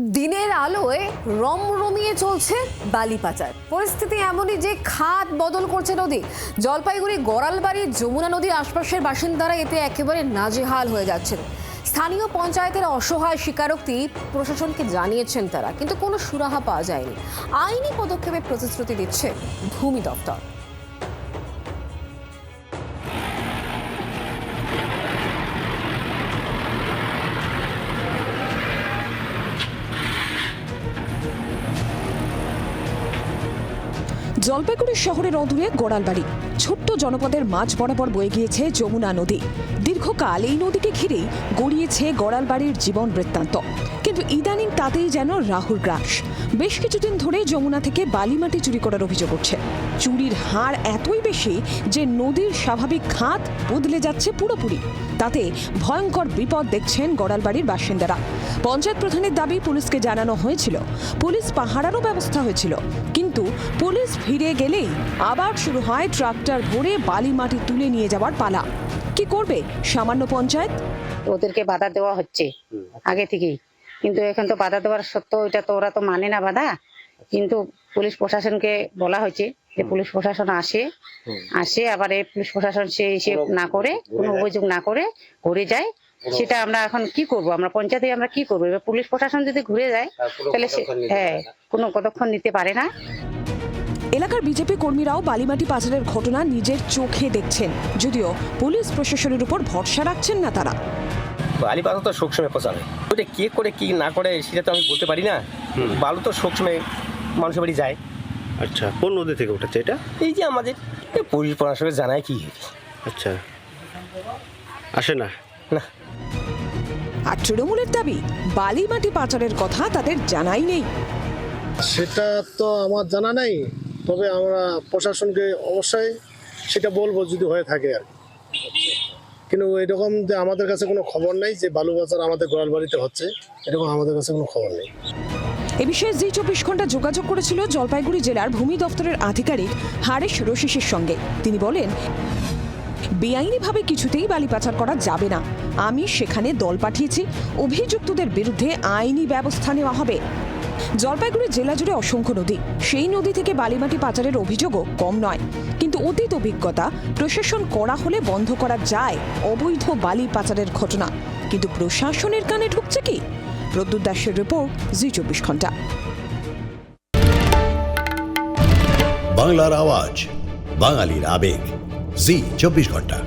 দিনের আলোয় রমরমিয়ে চলছে বালি পাচার। পরিস্থিতি এমনই যে খাত বদল করছে নদী। জলপাইগুড়ি গড়ালবাড়ি যমুনা নদীর আশপাশের বাসিন্দারা এতে একেবারে নাজেহাল হয়ে যাচ্ছেন। স্থানীয় পঞ্চায়েতের অসহায় স্বীকারোক্তি প্রশাসনকে জানিয়েছেন তারা, কিন্তু কোনো সুরাহা পাওয়া যায়নি। আইনি পদক্ষেপের প্রতিশ্রুতি দিচ্ছে ভূমি দপ্তর। জলপাইগুড়ি শহরের অদূরে গড়ালবাড়ি ছোট্ট জনপদের মাঝ বরাবর বয়ে গিয়েছে যমুনা নদী। দীর্ঘকাল এই নদীকে ঘিরেই গড়িয়েছে গড়ালবাড়ির জীবন বৃত্তান্ত, কিন্তু ইদানিং তাতেই যেন রাহুর গ্রাস। বেশ কিছুদিন ধরে যমুনা থেকে বালিমাটি চুরি করার অভিযোগ উঠছে। চুরির হার এতই বেশি যে নদীর স্বাভাবিক খাত বদলে যাচ্ছে পুরোপুরি। তাতে ভয়ঙ্কর বিপদ দেখছেন গড়ালবাড়ির বাসিন্দারা। পঞ্চায়েত প্রধানের দাবি পুলিশকে জানানো হয়েছিল, পুলিশ পাহারারও ব্যবস্থা হয়েছিল, কিন্তু পুলিশ ফিরে গেলেই আবার শুরু হয় ট্রাক্টর ভরে বালি মাটি তুলে নিয়ে যাওয়ার পালা। কি করবে সামান্য পঞ্চায়েত? ওদেরকে বাধা দেওয়া হচ্ছে আগে থেকেই, কিন্তু এখন তো বাধা দেওয়ার সত্ত্বেও এটা তো ওরা তো মানে না বাধা। কিন্তু পুলিশ প্রশাসনকে বলা হয়েছে যে পুলিশ প্রশাসন আসে আবার এই পুলিশ প্রশাসন সে হিসেব না করে, কোনো অভিযোগ না করে ঘুরে যায়। সেটা আমরা এখন কি করব? আমরা পঞ্চায়েতে আমরা কি করবো? এবার পুলিশ প্রশাসন যদি ঘুরে যায় তাহলে কোনো পদক্ষেপ নিতে পারে না। এলাকার বিজেপি কর্মীরাও বালিমাটি পাচারের ঘটনা নিজের চোখে দেখছেন, যদিও পুলিশ প্রশাসনের উপর ভরসা রাখছেন না তারা। বালি পাতা তো সবসময় পচাবে, ওটা কে করে কি না করে সেটা তো আমি বলতে পারি না। বালু তো সবসময় মানুষের বাড়ি যায়। আচ্ছা, কোন নদী থেকে উঠেছে এটা? এই যে আমাদের পুলিশ প্রশাসনকে জানায় কি। আচ্ছা, আসে না না। আর তৃণমূলের দাবি বালিমাটি পাচারের কথা তাদের জানাই নেই। সেটা তো আমার জানা নেই, তবে আমরা প্রশাসনকে অবশ্যই সেটা বলবো যদি হয়ে থাকে আর কি। কিন্তু এরকম যে আমাদের কাছে কোনো খবর নেই যে বালু পাচার আমাদের গড়ালবাড়িতে হচ্ছে, এরকম আমাদের কাছে কোনো খবর নেই। এ বিষয়ে জি 24 ঘন্টা যোগাযোগ করেছিল জলপাইগুড়ি জেলার ভূমি দপ্তরের আধিকারিক হারেশ রশিসের সঙ্গে। তিনি বলেন, বেআইনিভাবে কিছুতেই বালি পাচার করা যাবে না। আমি সেখানে দল পাঠিয়েছি, অভিযুক্তদের বিরুদ্ধে আইনি ব্যবস্থা নেওয়া হবে। জলপাইগুড়ি জেলা জুড়ে অসংখ্য নদী, সেই নদী থেকে বালিমাটি পাচারের অভিযোগও কম নয়। কিন্তু অতীত অভিজ্ঞতা, প্রশাসন করা হলে বন্ধ করা যায় অবৈধ বালি পাচারের ঘটনা, কিন্তু প্রশাসনের কানে ঢুকছে কি? প্রদ্যুৎ দাসের রিপোর্ট, জি 24 ঘন্টা। বাংলার আওয়াজ, বাঙালির আবেগ, জি 24 ঘন্টা।